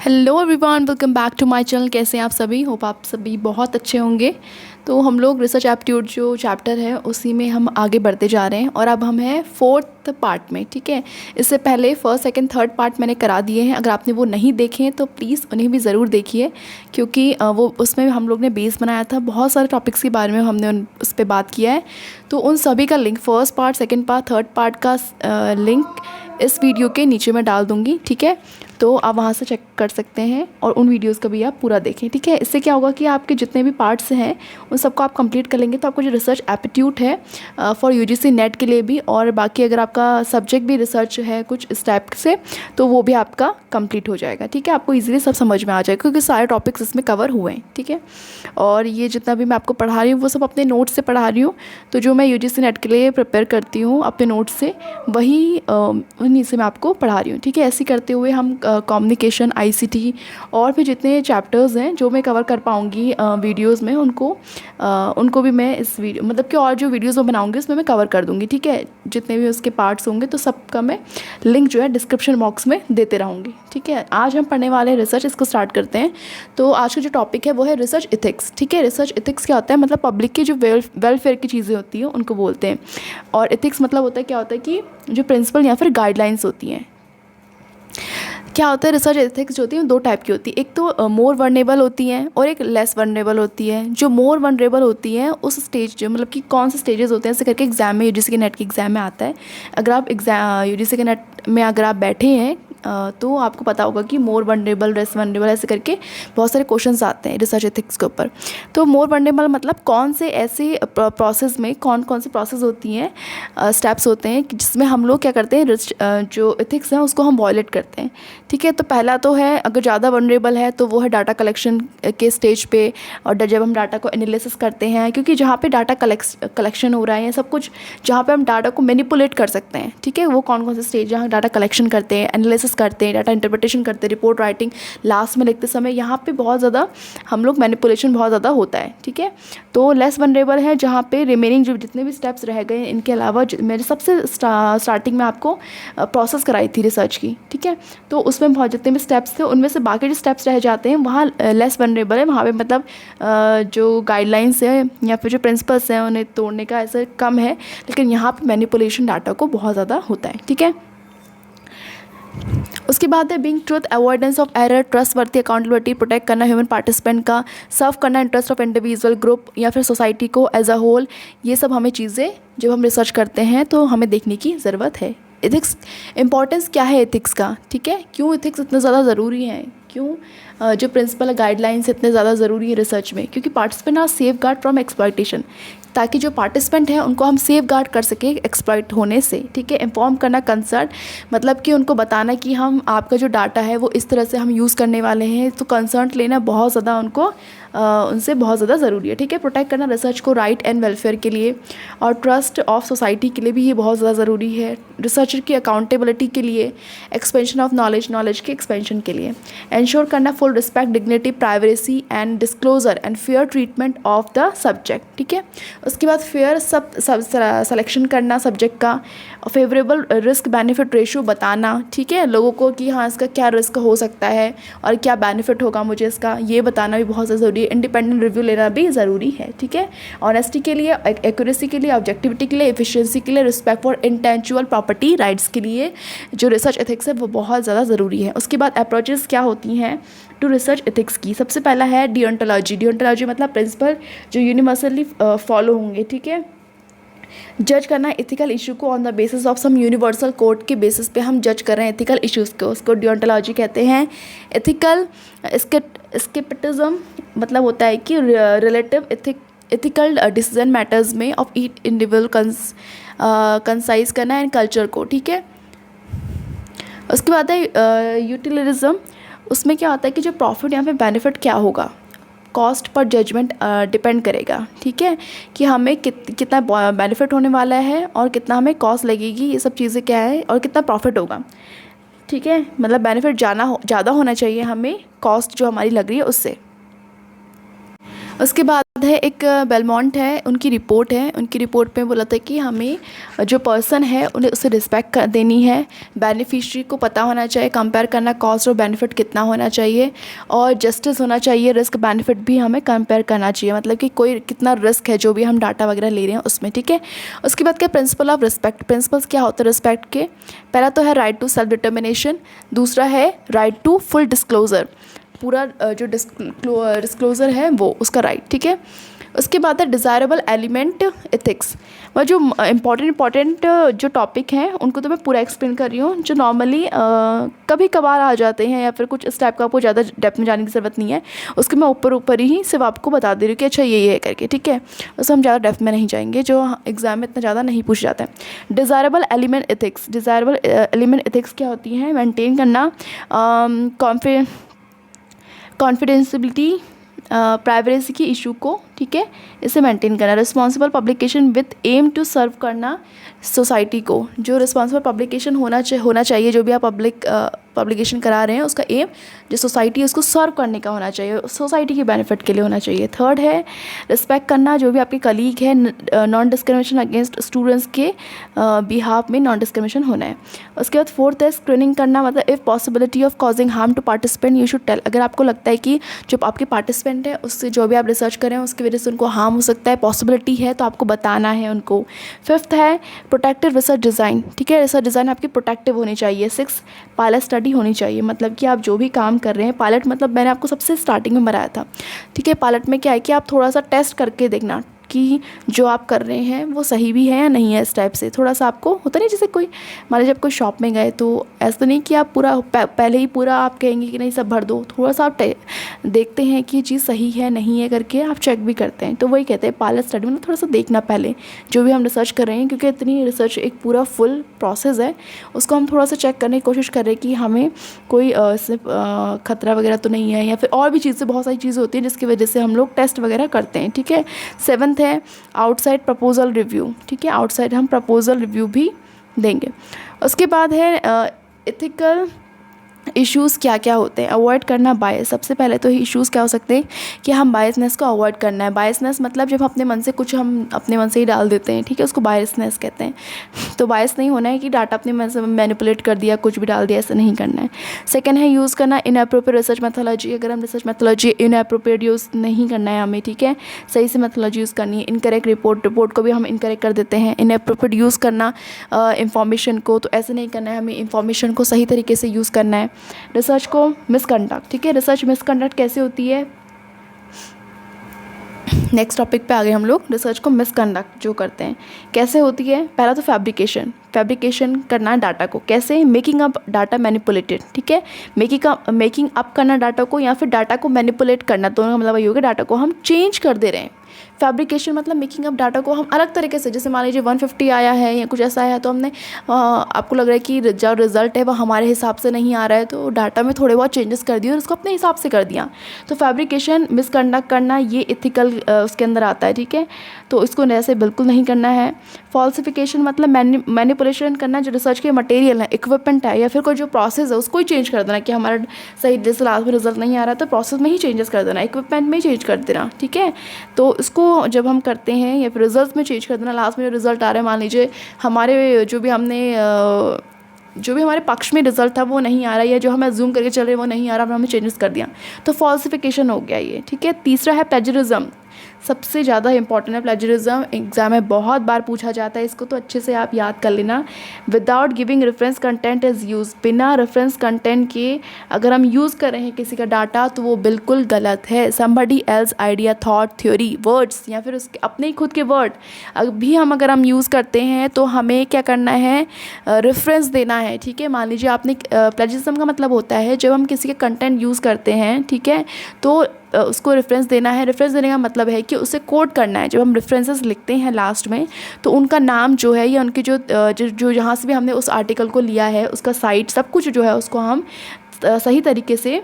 Hello everyone, welcome back to my channel. कैसे हैं आप सभी? होप आप सभी बहुत अच्छे होंगे। तो हम लोग रिसर्च एप्टीट्यूड जो चैप्टर है उसी में हम आगे बढ़ते जा रहे हैं और अब हम हैं 4th पार्ट में। ठीक है, इससे पहले 1st, 2nd, 3rd पार्ट मैंने करा दिए हैं। अगर आपने वो नहीं देखे हैं तो प्लीज़ उन्हें भी ज़रूर देखिए, क्योंकि वो उसमें हम लोग ने बेस बनाया था। बहुत सारे टॉपिक्स के बारे में हमने उस पर बात किया है। तो उन सभी का link 1st part, 2nd part, 3rd part का लिंक इस वीडियो के नीचे मैं डाल दूँगी। ठीक है, तो आप वहाँ से चेक कर सकते हैं और उन वीडियोस का भी आप पूरा देखें। ठीक है, इससे क्या होगा कि आपके जितने भी पार्ट्स हैं उन सबको आप कंप्लीट कर लेंगे तो आपको जो रिसर्च एप्टीट्यूड है फॉर यूजीसी नेट के लिए भी, और बाकी अगर आपका सब्जेक्ट भी रिसर्च है कुछ इस टाइप से, तो वो भी आपका कंप्लीट हो जाएगा। ठीक है, आपको ईजिली सब समझ में आ जाएगा क्योंकि सारे टॉपिक्स इसमें कवर हुए हैं। ठीक है, और ये जितना भी मैं आपको पढ़ा रही हूँ वो सब अपने नोट्स से पढ़ा रही हूँ। तो जो मैं यूजीसी नेट के लिए प्रिपेयर करती हूँ अपने नोट्स से, वही उन्हीं से मैं आपको पढ़ा रही हूँ। ठीक है, ऐसे करते हुए हम कम्युनिकेशन, आईसीटी और भी जितने चैप्टर्स हैं जो मैं कवर कर पाऊँगी वीडियोस में, उनको भी मैं इस वीडियो मतलब कि और जो वीडियोस मैं बनाऊँगी उसमें मैं कवर कर दूँगी। ठीक है, जितने भी उसके पार्ट्स होंगे तो सबका मैं लिंक जो है डिस्क्रिप्शन बॉक्स में देते रहूँगी। ठीक है, आज हम पढ़ने वाले हैं रिसर्च। इसको स्टार्ट करते हैं। तो आज का जो टॉपिक है वो है रिसर्च इथिक्स। ठीक है, रिसर्च इथिक्स क्या होता है? मतलब पब्लिक की जो वेलफेयर की चीज़ें होती हैं उनको बोलते हैं। और इथिक्स मतलब होता है क्या होता है कि जो प्रिंसिपल या फिर गाइडलाइंस होती हैं। क्या होता है, रिसर्च एथिक्स जो होती है दो टाइप की होती है। एक तो मोर वनरेबल होती हैं और एक लेस वनरेबल होती है। जो मोर वनरेबल होती है उस स्टेज जो मतलब कि कौन से स्टेजेस होते हैं ऐसे करके एग्जाम में, यूजीसी के नेट के एग्ज़ाम में आता है। अगर आप यूजीसी के नेट में अगर आप बैठे हैं तो आपको पता होगा कि मोर वनरेबल, लेस वनरेबल ऐसे करके बहुत सारे क्वेश्चंस आते हैं रिसर्च एथिक्स के ऊपर। तो मोर वनरेबल मतलब कौन से ऐसे प्रोसेस में कौन कौन सी प्रोसेस होती हैं, स्टेप्स होते हैं जिसमें हम लोग क्या करते हैं, जो एथिक्स हैं उसको हम वॉयलेट करते हैं। ठीक है, तो पहला तो है, अगर ज़्यादा वनरेबल है तो वो है डाटा कलेक्शन के स्टेज पे, और जब हम डाटा को एनालिसिस करते हैं, क्योंकि जहाँ पे डाटा कलेक्शन हो रहा है या सब कुछ जहाँ पे हम डाटा को मैनिपुलेट कर सकते हैं। ठीक है, वो कौन कौन से स्टेज जहाँ डाटा कलेक्शन करते हैं, एनालिसिस करते हैं, डाटा इंटरप्रिटेशन करते हैं, रिपोर्ट राइटिंग लास्ट में लिखते समय, यहाँ पे बहुत ज़्यादा हम लोग मैनिपुलेशन बहुत ज़्यादा होता है। ठीक है, तो लेस वनरेबल है जहाँ पे रिमेनिंग जो जितने भी स्टेप्स रह गए इनके अलावा मेरे सबसे स्टार्टिंग में आपको प्रोसेस कराई थी रिसर्च की। ठीक है, तो उसमें बहुत जितने भी स्टेप्स थे उनमें से बाकी जो स्टेप्स रह जाते हैं वहाँ लेस वनरेबल है। वहाँ पे मतलब जो गाइडलाइंस है या फिर जो प्रिंसिपल्स हैं उन्हें तोड़ने का ऐसा कम है, लेकिन यहाँ पे मैनिपुलेशन डाटा को बहुत ज़्यादा होता है। ठीक है, उसके बाद है being truth, avoidance of error, trustworthy, accountability, protect करना ह्यूमन पार्टिसिपेंट का, सर्व करना इंटरेस्ट ऑफ इंडिविजुअल, ग्रुप या फिर सोसाइटी को एज अ होल। ये सब हमें चीज़ें जब हम रिसर्च करते हैं तो हमें देखने की ज़रूरत है। एथिक्स इंपॉर्टेंस क्या है एथिक्स का? ठीक है, क्यों एथिक्स इतने ज़्यादा ज़रूरी हैं, क्यों जो प्रिंसिपल गाइडलाइंस इतने ज़्यादा ज़रूरी है रिसर्च में? क्योंकि participant are safeguard from exploitation, ताकि जो पार्टिसिपेंट हैं उनको हम सेफ गार्ड कर सकें एक्सप्लॉइट होने से। ठीक है, इन्फॉर्म करना कंसर्न मतलब कि उनको बताना कि हम आपका जो डाटा है वो इस तरह से हम यूज़ करने वाले हैं, तो कंसर्न लेना बहुत ज़्यादा उनको उनसे बहुत ज़्यादा ज़रूरी है। ठीक है, प्रोटेक्ट करना रिसर्च को राइट एंड वेलफेयर के लिए, और ट्रस्ट ऑफ सोसाइटी के लिए भी ये बहुत ज़्यादा ज़रूरी है। रिसर्चर की अकाउंटेबिलिटी के लिए, एक्सपेंशन ऑफ नॉलेज के एक्सपेंशन के लिए, एंश्योर करना full respect, dignity, privacy and disclosure and fair treatment of the subject. ठीक है, उसके बाद फेयर सब सिलेक्शन करना सब्जेक्ट का, फेवरेबल रिस्क बेनिफिट रेशियो बताना। ठीक है, लोगों को कि हाँ इसका क्या रिस्क हो सकता है और क्या बेनिफिट होगा मुझे इसका, ये बताना भी बहुत ज़्यादा ज़रूरी है। इंडिपेंडेंट रिव्यू लेना भी ज़रूरी है। ठीक है, ऑनेस्टी के लिए, एक्यूरेसी के लिए, ऑब्जेक्टिविटी के लिए, एफिशिएंसी के लिए, respect for intellectual property rights के लिए जो रिसर्च एथिक्स है वो बहुत ज़्यादा ज़रूरी है। उसके बाद अप्रोचेस क्या होती हैं टू रिसर्च एथिक्स की? सबसे पहला है डिओन्टोलॉजी। डिओन्टोलॉजी मतलब प्रिंसिपल जो यूनिवर्सली फॉलो होंगे। ठीक है, जज करना एथिकल इशू को on the basis of some universal code के बेसिस पे हम जज कर रहे हैं एथिकल इश्यूज़ को, उसको डिओन्टोलॉजी कहते हैं। एथिकल स्केप्टिज्म मतलब होता है कि रिलेटिव एथिकल डिसीजन मैटर्स में ऑफ ईच इंडिविजुअल कंसाइज करना एंड कल्चर को। ठीक है, उसके बाद है यूटिलिज्म। उसमें क्या होता है कि जो प्रॉफिट या फिर बेनिफिट क्या होगा, कॉस्ट पर जजमेंट डिपेंड करेगा। ठीक है, कि हमें कितना बेनिफिट होने वाला है और कितना हमें कॉस्ट लगेगी, ये सब चीज़ें क्या है, और कितना प्रॉफिट होगा। ठीक है, मतलब बेनिफिट ज़्यादा होना चाहिए हमें कॉस्ट जो हमारी लग रही है उससे। उसके बाद है एक बेलमोंट है, उनकी रिपोर्ट है। उनकी रिपोर्ट में बोला था कि हमें जो पर्सन है उन्हें उसे रिस्पेक्ट देनी है, बेनिफिशियरी को पता होना चाहिए, कंपेयर करना कॉस्ट और बेनिफिट कितना होना चाहिए, और जस्टिस होना चाहिए, रिस्क बेनिफिट भी हमें कंपेयर करना चाहिए, मतलब कि कोई कितना रिस्क है जो भी हम डाटा वगैरह ले रहे हैं उसमें, ठीक है। उसके बाद क्या प्रिंसिपल ऑफ रिस्पेक्ट, प्रिंसिपल्स क्या होते हैं रिस्पेक्ट के। पहला तो है राइट टू सेल्फ डिटर्मिनेशन, दूसरा है राइट टू फुल डिस्क्लोजर, पूरा जो डिस्क्लोज़र है वो उसका राइट, ठीक है। उसके बाद है डिज़ायरेबल एलिमेंट एथिक्स, वह जो इम्पॉर्टेंट जो टॉपिक हैं उनको तो मैं पूरा एक्सप्लेन कर रही हूँ, जो नॉर्मली कभी कभार आ जाते हैं या फिर कुछ इस टाइप का, आपको ज़्यादा डेप्थ में जाने की ज़रूरत नहीं है, उसके मैं ऊपर ही सिर्फ आपको बता दे रही हूँ कि अच्छा ये है करके, ठीक है। उससे हम ज़्यादा डेप्थ में नहीं जाएंगे, जो एग्ज़ाम में इतना ज़्यादा नहीं पूछ जाता है। Desirable element ethics, desirable element ethics क्या होती हैं, मेंटेन करना कॉन्फिडेंशियलिटी, प्राइवेसी की इशू को, ठीक है, इसे मेंटेन करना। Responsible publication with aim to serve करना सोसाइटी को, जो रिस्पॉन्सिबल पब्लिकेशन होना चाहिए, जो भी आप पब्लिकेशन करा रहे हैं उसका एम जो सोसाइटी है उसको सर्व करने का होना चाहिए, सोसाइटी के बेनिफिट के लिए होना चाहिए। थर्ड है रिस्पेक्ट करना, जो भी आपके कलीग है, नॉन डिस्क्रिमिनेशन अगेंस्ट स्टूडेंट्स के बिहाफ में नॉन डिस्क्रिमिनेशन होना है। उसके बाद फोर्थ है स्क्रीनिंग करना, मतलब if possibility of causing harm to participant you should tell, अगर आपको लगता है कि जो आपके पार्टिसिपेंट है उससे जो भी आप रिसर्च करें उसकी वजह से उनको हार्म हो सकता है, पॉसिबिलिटी है, तो आपको बताना है उनको। फिफ्थ है प्रोटेक्टिव रिसर्च डिज़ाइन, ठीक है, रिसर्च डिज़ाइन आपकी प्रोटेक्टिव होनी चाहिए। सिक्स पायलट स्टडी होनी चाहिए, मतलब कि आप जो भी काम कर रहे हैं, पायलट मतलब मैंने आपको सबसे स्टार्टिंग में बताया था, ठीक है। पायलट में क्या है कि आप थोड़ा सा टेस्ट करके देखना कि जो आप कर रहे हैं वो सही भी है या नहीं है, इस टाइप से थोड़ा सा आपको होता नहीं, जैसे कोई मान लीजिए आप कोई शॉप में गए तो ऐसा तो नहीं कि आप पूरा पहले ही पूरा आप कहेंगे कि नहीं सब भर दो, थोड़ा सा आप देखते हैं कि ये चीज़ सही है नहीं है करके आप चेक भी करते हैं, तो वही कहते हैं पायलट स्टडी, मतलब थोड़ा सा देखना पहले जो भी हम रिसर्च कर रहे हैं, क्योंकि इतनी रिसर्च एक पूरा फुल प्रोसेस है, उसको हम थोड़ा सा चेक करने की कोशिश कर रहे हैं कि हमें कोई खतरा वगैरह तो नहीं है, या फिर और भी चीज़ें, बहुत सारी चीज़ें होती हैं जिसकी वजह से हम लोग टेस्ट वगैरह करते हैं, ठीक है। सेवन्थ है आउटसाइड प्रपोजल रिव्यू, ठीक है, आउटसाइड हम प्रपोजल रिव्यू भी देंगे। उसके बाद है एथिकल इश्यूज़ क्या क्या होते हैं, अवॉइड करना बायस। सबसे पहले तो इश्यूज़ क्या हो सकते हैं कि हम बायसनेस को अवॉइड करना है। बायसनेस मतलब जब अपने मन से कुछ हम अपने मन से ही डाल देते हैं, ठीक है, उसको बायसनेस कहते हैं। तो बायस नहीं होना है कि डाटा अपने मन से मैनिपुलेट कर दिया, कुछ भी डाल दिया, ऐसा नहीं करना है। सेकेंड है यूज़ करना इनएप्रोप्रिएट रिसर्च मेथोलॉजी, अगर हम रिसर्च मेथोलॉजी इनएप्रोप्रिएट यूज़ नहीं करना है हमें, ठीक है, सही से मेथोलॉजी यूज़ करनी है। इनकरेक्ट रिपोर्ट को भी हम इनकरेक्ट कर देते हैं। इनएप्रोप्रिएट यूज़ करना इंफॉर्मेशन को, तो ऐसे नहीं करना है, हमें इंफॉर्मेशन को सही तरीके से यूज़ करना है। रिसर्च को मिसकंडक्ट, ठीक है, रिसर्च मिसकंडक्ट कैसे होती है, नेक्स्ट टॉपिक पे आ गए हम लोग। रिसर्च को मिसकंडक्ट जो करते हैं कैसे होती है, पहला तो फैब्रिकेशन करना डाटा को, कैसे, मेकिंग अप डाटा मैनिपुलेटेड, ठीक है, मेकिंग अप करना डाटा को, या फिर डाटा को मैनिपुलेट करना, दोनों का मतलब वही होगा, डाटा को हम चेंज कर दे रहे हैं। फैब्रिकेशन मतलब मेकिंग अप डाटा को हम अलग तरीके से, जैसे मान लीजिए 150 आया है या कुछ ऐसा आया है, तो हमने आपको लग रहा है कि जो रिज़ल्ट है वो हमारे हिसाब से नहीं आ रहा है, तो डाटा में थोड़े बहुत चेंजेस कर दिए और उसको अपने हिसाब से कर दिया। तो फैब्रिकेशन मिसकंडक्ट करना ये एथिकल उसके अंदर आता है, ठीक है, तो इसको ऐसे बिल्कुल नहीं करना है। फॉल्सिफिकेशन मतलब मैनिपुलेशन करना, जो रिसर्च के मटेरियल है, इक्विपमेंट है, या फिर कोई जो प्रोसेस है उसको ही चेंज कर देना कि हमारा सही जैसे लास्ट में रिजल्ट नहीं आ रहा तो प्रोसेस में ही चेंजेस कर देना, इक्विपमेंट में ही चेंज कर देना, ठीक है। तो इसको जब हम करते हैं, या फिर रिजल्ट में चेंज कर देना, लास्ट में जो रिजल्ट आ रहा है, मान लीजिए हमारे जो भी हमारे पक्ष में रिजल्ट था वो नहीं आ रहा है, या जो हम अज्यूम करके चल रहे हैं वो नहीं आ रहा, हमने चेंजेस कर दिया, तो फॉल्सिफिकेशन हो गया ये, ठीक है। तीसरा है प्लेजरिज्म, सबसे ज़्यादा इंपॉर्टेंट है प्लेजरिज्म, एग्जाम में बहुत बार पूछा जाता है, इसको तो अच्छे से आप याद कर लेना। Without giving reference content is use, बिना रेफरेंस कंटेंट के अगर हम यूज़ कर रहे हैं किसी का डाटा तो वो बिल्कुल गलत है। Somebody else idea, thought, theory, words, या फिर उसके अपने ही खुद के वर्ड भी अगर हम यूज़ करते हैं तो हमें क्या करना है, रेफरेंस देना है, ठीक है। मान लीजिए आपने प्लेजरिज्म का मतलब होता है जब हम किसी के कंटेंट यूज़ करते हैं, ठीक है, तो उसको रेफरेंस देना है। रेफरेंस देने का मतलब है कि उसे कोट करना है। जब हम रेफरेंसेस लिखते हैं लास्ट में तो उनका नाम जो है या उनकी जो जहाँ से भी हमने उस आर्टिकल को लिया है उसका साइट सब कुछ जो है उसको हम सही तरीके से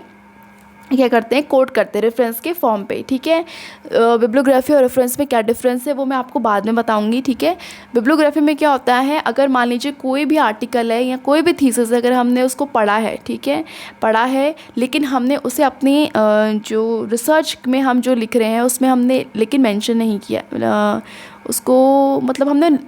क्या करते हैं, कोट करते हैं रेफरेंस के फॉर्म पे, ठीक है। बिब्लियोग्राफी और रेफरेंस में क्या डिफरेंस है वो मैं आपको बाद में बताऊंगी, ठीक है। बिब्लियोग्राफी में क्या होता है, अगर मान लीजिए कोई भी आर्टिकल है या कोई भी थीसिस अगर हमने उसको पढ़ा है, ठीक है, पढ़ा है, लेकिन हमने उसे अपनी जो रिसर्च में हम जो लिख रहे हैं उसमें हमने लेकिन मेंशन नहीं किया उसको, मतलब हमने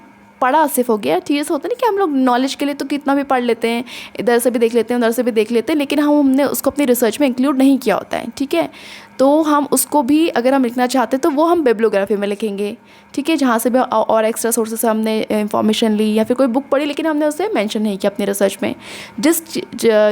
पढ़ा सिर्फ हो गया, चीज़ होता नहीं कि हम लोग नॉलेज के लिए तो कितना भी पढ़ लेते हैं, इधर से भी देख लेते हैं उधर से भी देख लेते हैं, लेकिन हमने उसको अपनी रिसर्च में इंक्लूड नहीं किया होता है, ठीक है। तो हम उसको भी अगर हम लिखना चाहते हैं तो वो हम बिब्लियोग्राफी में लिखेंगे, ठीक है, जहाँ से भी और एक्स्ट्रा सोर्सेस से हमने इंफॉर्मेशन ली या फिर कोई बुक पढ़ी लेकिन हमने उसे मेंशन नहीं किया अपनी रिसर्च में।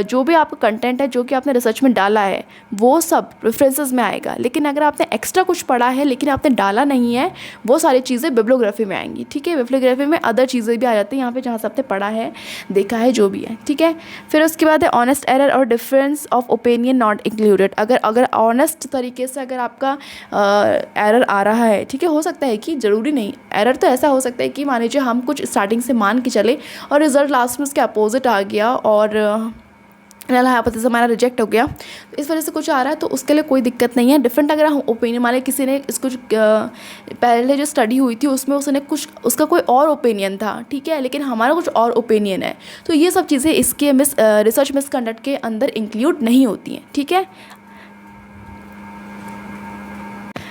जो भी आपका कंटेंट है जो कि आपने रिसर्च में डाला है वो सब रेफरेंसेस में आएगा, लेकिन अगर आपने एक्स्ट्रा कुछ पढ़ा है लेकिन आपने डाला नहीं है वो सारी चीज़ें बिब्लियोग्राफी में आएंगी, ठीक है। बिब्लियोग्राफी में अदर चीज़ें भी आ जाती हैं यहाँ पे जहाँ से आपने पढ़ा है, देखा है, जो भी है, ठीक है। फिर उसके बाद है ऑनेस्ट एरर और difference of opinion not included. अगर ऑनेस्ट तरीके से अगर आपका एरर आ रहा है, ठीक है, हो सकता है कि ज़रूरी नहीं, एरर तो ऐसा हो सकता है कि मान लीजिए हम कुछ स्टार्टिंग से मान के चले और रिज़ल्ट लास्ट में उसके अपोजिट आ गया और नल हाइपोथेसिस हमारा रिजेक्ट हो गया, तो इस वजह से कुछ आ रहा है तो उसके लिए कोई दिक्कत नहीं है। डिफरेंट अगर हम ओपिनियन, मान किसी ने इसको पहले जो स्टडी हुई थी उसमें उसने कुछ उसका कोई और ओपिनियन था, ठीक है, लेकिन हमारा कुछ और ओपिनियन है, तो ये सब चीज़ें इसके रिसर्च मिसकंडक्ट के अंदर इंक्लूड नहीं होती हैं, ठीक है।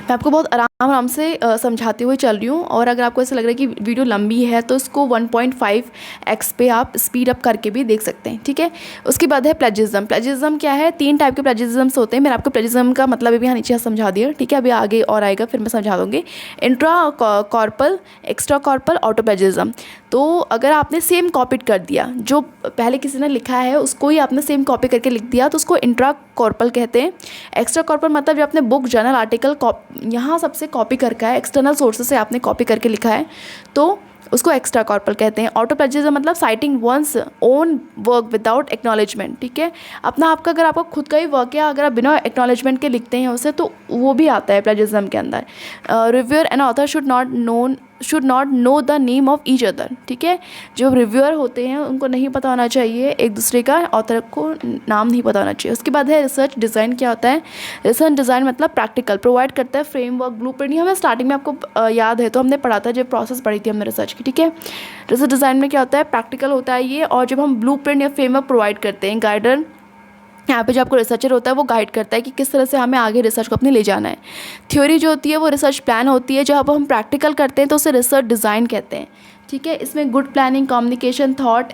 मैं आपको बहुत आराम से समझाते हुए चल रही हूँ, और अगर आपको ऐसा लग रहा है कि वीडियो लंबी है तो इसको 1.5x पे आप स्पीड अप करके भी देख सकते हैं, ठीक है। उसके बाद है प्लेजिज्म। प्लेजिज्म क्या है, 3 टाइप के प्लेजिज्म्स होते हैं। मैंने आपको प्लेजिज्म का मतलब अभी यहाँ नीचे समझा दिया, ठीक है, अभी आगे और आएगा फिर मैं समझा दूँगी। Intra carpal, extra carpal, auto plagiarism. तो अगर आपने सेम कॉपी कर दिया, जो पहले किसी ने लिखा है उसको ही आपने सेम कॉपी करके लिख दिया तो उसको इंट्रा कॉर्पल कहते हैं। एक्स्ट्रा कॉर्पल मतलब जो आपने बुक, जर्नल, आर्टिकल यहाँ सबसे कॉपी करके है, एक्सटर्नल सोर्सेस से आपने कॉपी करके लिखा है तो उसको एक्स्ट्रा कॉर्पल कहते हैं। ऑटो प्लेजिज्म मतलब citing one's own work without acknowledgement, ठीक है, अपना आपका अगर आपका खुद का ही वर्क है अगर आप बिना एक्नॉलेजमेंट के लिखते हैं उसे तो वो भी आता है प्लेजिज्म के अंदर। Reviewer and author should not know the name of each other, ठीक है, जो रिव्यूअर होते हैं उनको नहीं पता होना चाहिए एक दूसरे का, ऑथर को नाम नहीं पता होना चाहिए। उसके बाद है रिसर्च डिज़ाइन। क्या होता है रिसर्च डिज़ाइन, मतलब प्रैक्टिकल प्रोवाइड करता है फ्रेमवर्क, ब्लूप्रिंट। ये हमें स्टार्टिंग में आपको याद है तो हमने पढ़ा था जब प्रोसेस पढ़ी थी हमने रिसर्च की, ठीक है। रिसर्च डिज़ाइन में क्या होता है, प्रैक्टिकल होता है ये, और जब हम ब्लूप्रिंट या फ्रेमवर्क प्रोवाइड करते हैं, गाइडर यहाँ पे जो आपको रिसर्चर होता है वो गाइड करता है कि किस तरह से हमें आगे रिसर्च को अपने ले जाना है। थ्योरी जो होती है वो रिसर्च प्लान होती है, जब हम प्रैक्टिकल करते हैं तो उसे रिसर्च डिज़ाइन कहते हैं, ठीक है। इसमें good planning, communication, thought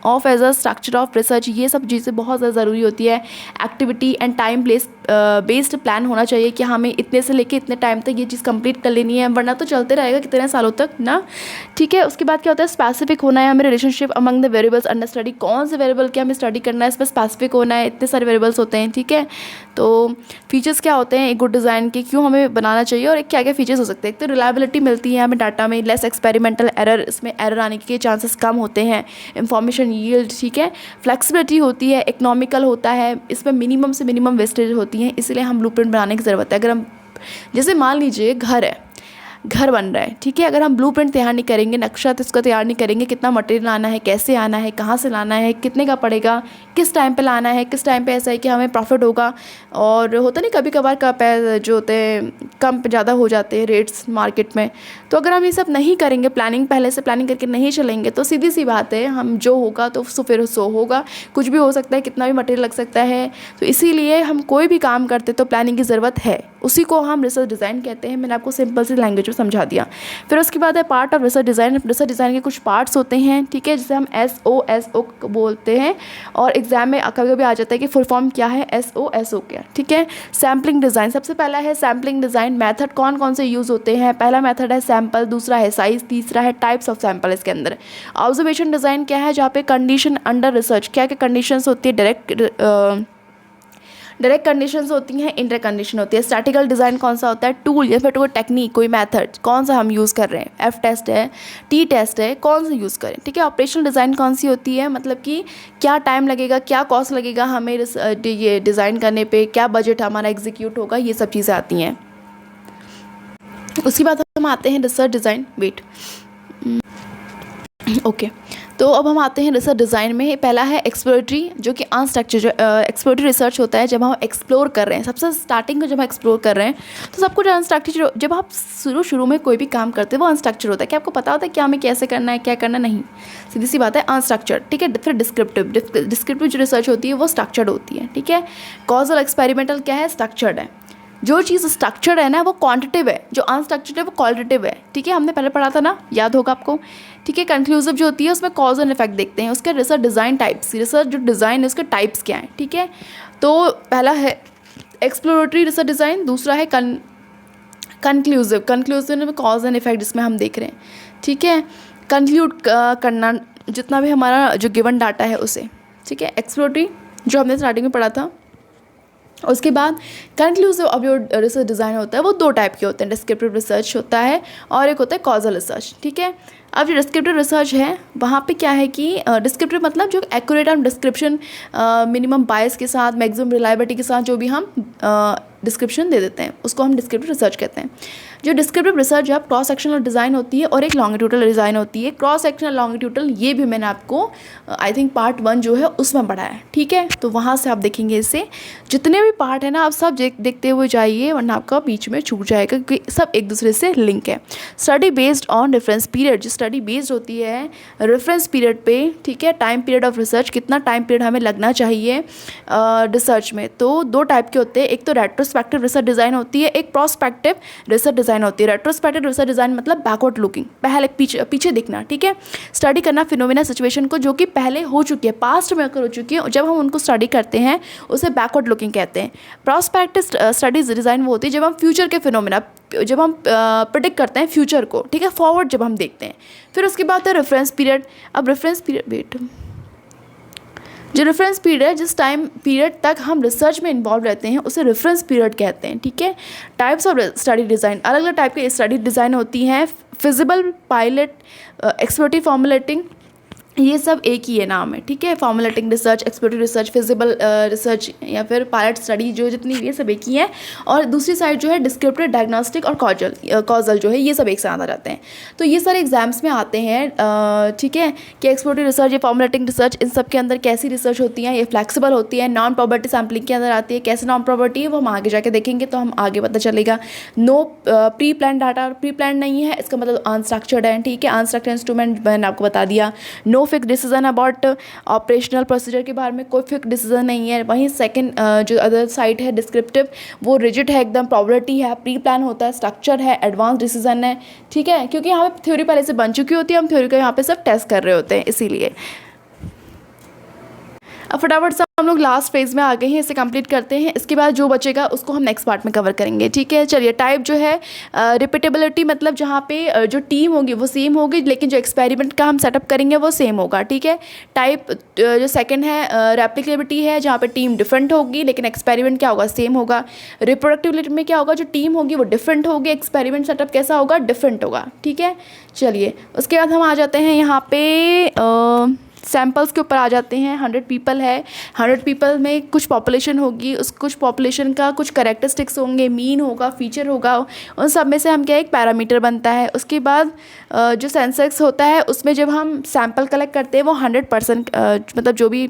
of as a structure of research, ये सब चीज़ें बहुत ज़्यादा ज़रूरी होती है। Activity and time place based plan होना चाहिए कि हमें इतने से लेके इतने टाइम तक ये चीज़ कंप्लीट कर लेनी है, वरना तो चलते रहेगा कितने सालों तक ना, ठीक है। उसके बाद क्या होता है, स्पेसिफिक होना है हमें, relationship among the variables under study, कौन से वेरिएबल के हमें स्टडी करना है इस पर स्पेसिफिक होना है, इतने सारे वेरिएबल्स होते हैं, ठीक है। तो फीचर्स क्या होते हैं एक गुड डिज़ाइन के, क्यों हमें बनाना चाहिए और क्या क्या फीचर्स हो सकते हैं। एक तो रिलायबिलिटी मिलती है हमें डाटा में, लेस एक्सपेरिमेंटल एरर, इसमें एरर आने के चांसेस कम होते हैं, इंफॉर्मेशन यील्ड, ठीक है। फ्लेक्सिबिलिटी होती है, इकोनॉमिकल होता है, इसमें मिनिमम से मिनिमम वेस्टेज होती है, इसलिए हम ब्लूप्रिंट बनाने की ज़रूरत है। अगर हम जैसे मान लीजिए घर बन रहा है, ठीक है, अगर हम ब्लूप्रिंट तैयार नहीं करेंगे, नक्शा तो इसका तैयार नहीं करेंगे, कितना मटेरियल आना है, कैसे आना है, कहाँ से लाना है, कितने का पड़ेगा, किस टाइम पे लाना है, किस टाइम पे ऐसा है कि हमें प्रॉफिट होगा, और होता नहीं कभी कभार का जो होते हैं कम ज़्यादा हो जाते हैं रेट्स मार्केट में। तो अगर हम ये सब नहीं करेंगे, प्लानिंग पहले से प्लानिंग करके नहीं चलेंगे तो सीधी सी बात है हम जो होगा तो फिर सो होगा, कुछ भी हो सकता है, कितना भी मटेरियल लग सकता है। तो इसीलिए हम कोई भी काम करते तो प्लानिंग की ज़रूरत है, उसी को हम रिसर्च डिज़ाइन कहते हैं। मैंने आपको सिंपल सी लैंग्वेज में समझा दिया। फिर उसके बाद है part of research design. Research design के कुछ पार्ट्स होते हैं, ठीक है, जिसे हम SO बोलते हैं, और एग्जाम में कभी कभी आ जाता है कि फुल फॉर्म क्या है, SO क्या, ठीक है। सैम्पलिंग डिज़ाइन, सबसे पहला है सैम्पलिंग डिज़ाइन। मेथड कौन कौन से यूज़ होते हैं, पहला मेथड है सैम्पल, दूसरा है साइज, तीसरा है टाइप्स ऑफ सैम्पल। इसके अंदर ऑब्जर्वेशन डिज़ाइन क्या है, जहाँ पे कंडीशन अंडर रिसर्च, क्या क्या कंडीशंस होती है, डायरेक्ट कंडीशंस होती हैं, इंटर कंडीशन होती है। स्टैटिकल डिज़ाइन कौन सा होता है, टूल या फिर कोई टेक्निक, कोई मेथड कौन सा हम यूज़ कर रहे हैं, F टेस्ट है, T टेस्ट है, कौन सा यूज़ करें, ठीक है। ऑपरेशनल डिज़ाइन कौन सी होती है, मतलब कि क्या टाइम लगेगा, क्या कॉस्ट लगेगा हमें ये डिज़ाइन करने पे, क्या बजट हमारा एग्जीक्यूट होगा, ये सब चीज़ें आती हैं। उसके बाद हम आते हैं रिसर्च डिज़ाइन, वेट ओके तो अब हम आते हैं रिसर्च डिज़ाइन में। पहला है एक्सप्लोरेटरी, जो कि अनस्ट्रक्चर्ड एक्सप्लोरेटरी रिसर्च होता है जब हम एक्सप्लोर कर रहे हैं। सबसे स्टार्टिंग में जब हम एक्सप्लोर कर रहे हैं तो सब कुछ अनस्ट्रक्चर्ड, जब आप शुरू में कोई भी काम करते हैं वो अनस्ट्रक्चर्ड होता है। क्या आपको पता होता है क्या हमें कैसे करना है, क्या करना नहीं, सीधी सी बात है, अनस्ट्रक्चर्ड। ठीक है, फिर डिस्क्रिप्टिव जो रिसर्च होती है वो स्ट्रक्चर्ड होती है। ठीक है, कॉजल एक्सपेरिमेंटल क्या है, स्ट्रक्चर्ड है। जो चीज़ स्ट्रक्चर्ड है ना वो क्वांटिटिव है, जो अनस्ट्रक्चर्ड है वो क्वालिटेटिव है। ठीक है, हमने पहले पढ़ा था ना, याद होगा आपको। ठीक है, कंक्लूसिव जो होती है उसमें कॉज एंड इफेक्ट देखते हैं। उसके रिसर्च डिज़ाइन टाइप्स, रिसर्च जो डिज़ाइन है उसके टाइप्स क्या हैं। ठीक है, तो पहला है एक्सप्लोरेटरी रिसर्च डिज़ाइन, दूसरा है कंक्लूसिव में कॉज एंड इफेक्ट जिसमें हम देख रहे हैं। ठीक है, कंक्लूड करना जितना भी हमारा जो गिवन डाटा है उसे। ठीक है, एक्सप्लोरेटरी जो हमने स्टार्टिंग में पढ़ा था। उसके बाद कंक्लूसिव, अब जो रिसर्च डिज़ाइन होता है वो दो टाइप के होते हैं, डिस्क्रिप्टिव रिसर्च होता है और एक होता है कॉजल रिसर्च। ठीक है, अब जो डिस्क्रिप्टिव रिसर्च है वहाँ पे क्या है कि डिस्क्रिप्टिव मतलब जो एक्यूरेट हम डिस्क्रिप्शन मिनिमम बायस के साथ, मैक्सिमम रिलायबिलिटी के साथ जो भी हम डिस्क्रिप्शन दे देते हैं उसको हम डिस्क्रिप्टिव रिसर्च कहते हैं। जो डिस्क्रिप्टिव रिसर्च है क्रॉस सेक्शनल डिज़ाइन होती है और एक लॉन्गिट्यूडल डिज़ाइन होती है। क्रॉस सेक्शनल लॉन्गिट्यूडल ये भी मैंने आपको आई थिंक पार्ट 1 जो है उसमें पढ़ा है। ठीक है, तो वहाँ से आप देखेंगे इससे जितने भी पार्ट है ना आप सब देखते हुए जाइए, वरना आपका बीच में छूट जाएगा क्योंकि सब एक दूसरे से लिंक है। Study based on reference period, जो स्टडी बेस्ड होती है रेफरेंस पीरियड पे। ठीक है, टाइम पीरियड ऑफ रिसर्च, कितना टाइम पीरियड हमें लगना चाहिए रिसर्च में। तो दो टाइप के होते हैं, एक तो रेट्रोस्पेक्टिव रिसर्च डिज़ाइन होती है, एक प्रोस्पेक्टिव रिसर्च डिज़ाइन होती है। रेट्रोस्पेक्टिव रिसर्च डिज़ाइन मतलब बैकवर्ड लुकिंग, पहले पीछे देखना। ठीक है, स्टडी करना फिनोमिना सिचुएशन को जो कि पहले हो चुकी है, पास्ट में अगर हो चुकी है, जब हम उनको स्टडी करते हैं उसे बैकवर्ड लुकिंग कहते हैं। प्रोस्पेक्टिव स्टडीज डिज़ाइन वो होती है जब हम फ्यूचर के फिनोमिना, जब हम प्रेडिक्ट करते हैं फ्यूचर को। ठीक है, फॉरवर्ड जब हम देखते हैं। फिर उसके बाद है रेफरेंस पीरियड। अब रेफरेंस पीरियड जो रेफरेंस पीरियड है, जिस टाइम पीरियड तक हम रिसर्च में इन्वॉल्व रहते हैं उसे रेफरेंस पीरियड कहते हैं। ठीक है, टाइप्स ऑफ स्टडी डिज़ाइन, अलग अलग टाइप के स्टडी डिज़ाइन होती हैं। फिजिबल, पायलट, एक्सप्लोरेटिव, फॉर्मुलेटिंग, ये सब एक ही है नाम है। ठीक है, formulating research, explorative research, feasible research या फिर पायलट स्टडी, जो जितनी ये सब एक ही है। और दूसरी साइड जो है डिस्क्रिप्टिव, डायग्नोस्टिक और कॉजल जो है ये सब एक साथ आ जाते हैं। तो ये सारे एग्जाम्स में आते हैं। ठीक है, कि एक्सप्लोरेटिव रिसर्च या फॉर्मुलेटिंग रिसर्च, इन सब के अंदर कैसी रिसर्च होती है, ये फ्लेक्सिबल होती है, नॉन प्रॉपर्टी सैम्पलिंग के अंदर आती है। कैसे नॉन प्रॉपर्टी है वो हम आगे जाके देखेंगे तो हम आगे पता चलेगा। No pre plan data, pre plan नहीं है इसका मतलब अनस्ट्रक्चर्ड है। ठीक है, अनस्ट्रक्चर्ड इंस्ट्रूमेंट मैंने आपको बता दिया। No fix decision about operational procedure के बारे में कोई फिक्स डिसीजन नहीं है। वहीं सेकंड जो अदर साइड है डिस्क्रिप्टिव, वो रिजिड है एकदम, प्रॉबिलिटी है, प्री प्लान होता है, स्ट्रक्चर है, एडवांस डिसीजन है। ठीक है, क्योंकि यहाँ पे थ्योरी पहले से बन चुकी होती है, हम थ्योरी का यहाँ पे सब टेस्ट कर रहे होते हैं इसीलिए। अब फटाफट से हम लोग लास्ट फेज में आ गए हैं, इसे कंप्लीट करते हैं। इसके बाद जो बचेगा उसको हम नेक्स्ट पार्ट में कवर करेंगे। ठीक है, चलिए। टाइप जो है रिपीटेबिलिटी, मतलब जहाँ पे जो टीम होगी वो सेम होगी लेकिन जो एक्सपेरिमेंट का हम सेटअप करेंगे वो सेम होगा। ठीक है, टाइप जो सेकंड है रेप्लिकेबिलिटी है, जहाँ पे टीम डिफरेंट होगी लेकिन एक्सपेरिमेंट क्या होगा, सेम होगा। रिप्रोडक्टिबिलिटी में क्या होगा, जो टीम होगी वो डिफरेंट होगी, एक्सपेरिमेंट सेटअप कैसा होगा, डिफरेंट होगा। ठीक है, चलिए। उसके बाद हम आ जाते हैं यहाँ पे सैम्पल्स के ऊपर आ जाते हैं। 100 पीपल है, 100 पीपल में कुछ पॉपुलेशन होगी, उस कुछ पॉपुलेशन का कुछ कैरेक्टरिस्टिक्स होंगे, मीन होगा, फीचर होगा, उन सब में से हम क्या एक पैरामीटर बनता है। उसके बाद जो सेंसस होता है उसमें जब हम सैम्पल कलेक्ट करते हैं वो 100% मतलब जो भी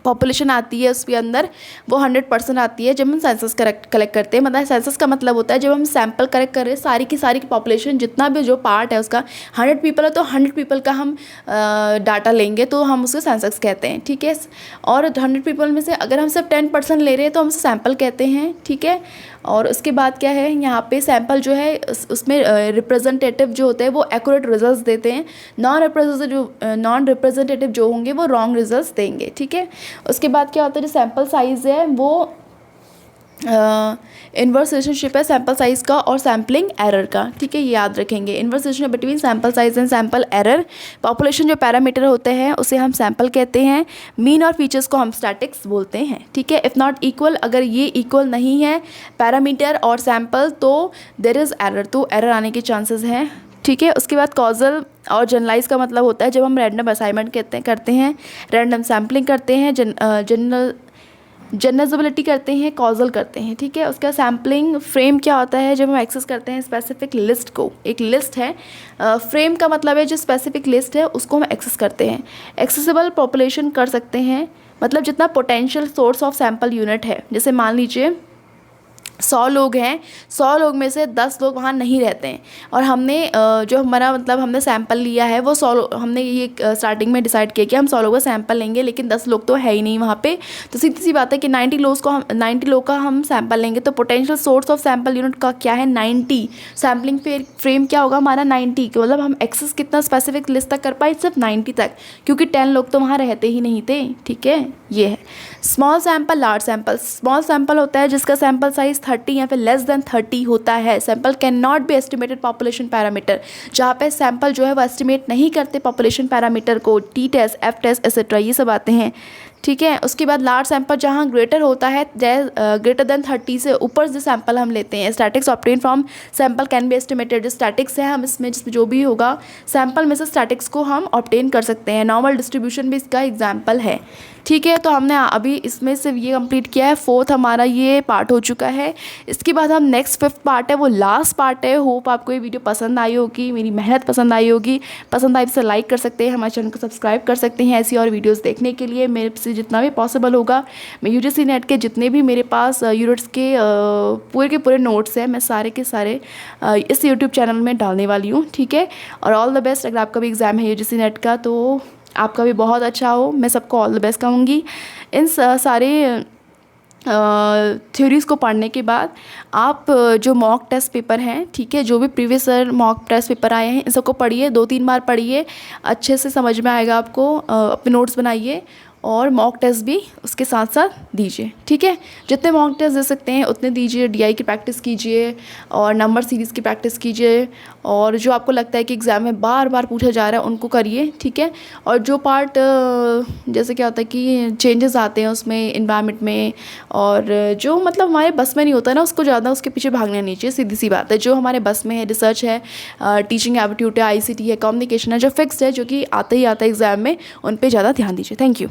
पॉपुलेशन आती है उसके अंदर वो 100% आती है जब हम सेंसस कलेक्ट करते हैं। मतलब सेंसस का मतलब होता है जब हम सैंपल कलेक्ट कर रहे हैं सारी की पॉपुलेशन, जितना भी जो पार्ट है उसका 100 पीपल है तो 100 पीपल का हम डाटा लेंगे तो हम उसको सेंसस कहते हैं। ठीक है, और 100 पीपल में से अगर हम सिर्फ 10% ले रहे हैं तो हम उसे सैंपल कहते हैं। ठीक है, और उसके बाद क्या है, यहाँ पे सैंपल जो है उसमें रिप्रेजेंटेटिव जो होते हैं वो एक्यूरेट रिजल्ट्स देते हैं, नॉन रिप्रेजेंटेटिव जो होंगे वो रॉन्ग रिजल्ट्स देंगे। ठीक है, उसके बाद क्या होता है, जो सैंपल साइज़ है वो इन्वर्स रिलेशनशिप है सैंपल साइज़ का और सैम्पलिंग एरर का। ठीक है, ये याद रखेंगे, inverse relationship between sample size and sample error. Population जो पैरामीटर होते हैं उसे हम सैंपल कहते हैं। मीन और फीचर्स को हम स्टैटिक्स बोलते हैं। ठीक है, इफ़ नॉट इक्वल, अगर ये इक्वल नहीं है पैरामीटर और सैंपल तो देयर इज़ एरर, तो एरर आने के चांसेस हैं। ठीक है, उसके बाद कॉजल और जनरलाइज का मतलब होता है जब हम रैंडम असाइनमेंट करते हैं, रैंडम सैम्पलिंग करते हैं, जनरलाइजेबिलिटी करते हैं, कॉजल करते हैं, ठीक है। उसका सैम्पलिंग फ्रेम क्या होता है, जब हम एक्सेस करते हैं स्पेसिफिक लिस्ट को, एक लिस्ट है, फ्रेम का मतलब है जो स्पेसिफिक लिस्ट है उसको हम एक्सेस करते हैं। एक्सेसिबल पॉपुलेशन कर सकते हैं, मतलब जितना potential source of sample unit है, जैसे मान लीजिए 100 लोग हैं, 100 लोग में से 10 लोग वहाँ नहीं रहते हैं और हमने जो हमारा मतलब हमने सैंपल लिया है वो 100 हमने ये स्टार्टिंग में डिसाइड किया कि हम 100 लोगों का सैंपल लेंगे, लेकिन 10 लोग तो है ही नहीं वहाँ पे। तो सीधी सी बात है कि 90 लोग का हम सैंपल लेंगे, तो potential source of sample unit का क्या है 90। सैम्पलिंग फ्रेम क्या होगा हमारा 90, मतलब हम एक्सेस कितना स्पेसिफिक लिस्ट तक कर पाए, सिर्फ 90 तक, क्योंकि 10 लोग तो वहाँ रहते ही नहीं थे, ठीक है। ये है small sample, large sample. Small sample होता है जिसका सैंपल साइज 30 या फिर लेस देन 30 होता है। Sample can not be estimated population parameter, जहाँ पे सैंपल जो है वो एस्टिमेट नहीं करते पॉपुलेशन पैरामीटर को, T test, F test etcetera, ये सब आते हैं, ठीक है। उसके बाद लार्ज सैंपल जहाँ ग्रेटर होता है, ग्रेटर देन 30 से ऊपर जो सैंपल हम लेते हैं। Statics obtain from sample can be estimated, जो स्टैटिक्स है हम इसमें जिसमें जो भी होगा सैंपल में से स्टैटिक्स को हम ऑब्टेन कर सकते हैं। नॉर्मल डिस्ट्रीब्यूशन भी इसका एग्जाम्पल है, ठीक है। तो हमने अभी इसमें सिर्फ ये कंप्लीट किया है, 4th हमारा ये पार्ट हो चुका है। इसके बाद हम नेक्स्ट 5th पार्ट है, वो लास्ट पार्ट है। होप आपको ये वीडियो पसंद आई होगी, मेरी मेहनत पसंद आई होगी। पसंद आई तो लाइक कर सकते हैं, हमारे चैनल को सब्सक्राइब कर सकते हैं ऐसी और वीडियोज़ देखने के लिए। मेरे से जितना भी पॉसिबल होगा मैं UGC नेट के जितने भी मेरे पास यूनिट्स के पूरे के पूरे नोट्स हैं, मैं सारे के सारे इस यूट्यूब चैनल में डालने वाली हूँ, ठीक है। और ऑल द बेस्ट, अगर आपका भी एग्ज़ाम है UGC नेट का तो आपका भी बहुत अच्छा हो, मैं सबको ऑल द बेस्ट कहूँगी। इन सारे थ्योरीज़ को पढ़ने के बाद आप जो मॉक टेस्ट पेपर हैं, ठीक है, जो भी previous year mock test paper आए हैं इन सबको पढ़िए, 2-3 बार पढ़िए, अच्छे से समझ में आएगा आपको। अपने नोट्स बनाइए और मॉक टेस्ट भी उसके साथ साथ दीजिए, ठीक है। जितने मॉक टेस्ट दे सकते हैं उतने दीजिए, DI की प्रैक्टिस कीजिए और नंबर सीरीज़ की प्रैक्टिस कीजिए, और जो आपको लगता है कि एग्ज़ाम में बार बार पूछा जा रहा है उनको करिए, ठीक है। और जो पार्ट जैसे क्या होता है कि चेंजेस आते हैं उसमें एनवायरनमेंट में, और जो मतलब हमारे बस में नहीं होता ना उसको ज़्यादा उसके पीछे भागना नहीं चाहिए, सीधी सी बात है। जो हमारे बस में है, रिसर्च है, टीचिंग एप्टीट्यूड है, ICT है, कम्युनिकेशन है, जो फिक्स्ड है, जो कि आता ही आता है एग्ज़ाम में, उन पर ज़्यादा ध्यान दीजिए। Thank you.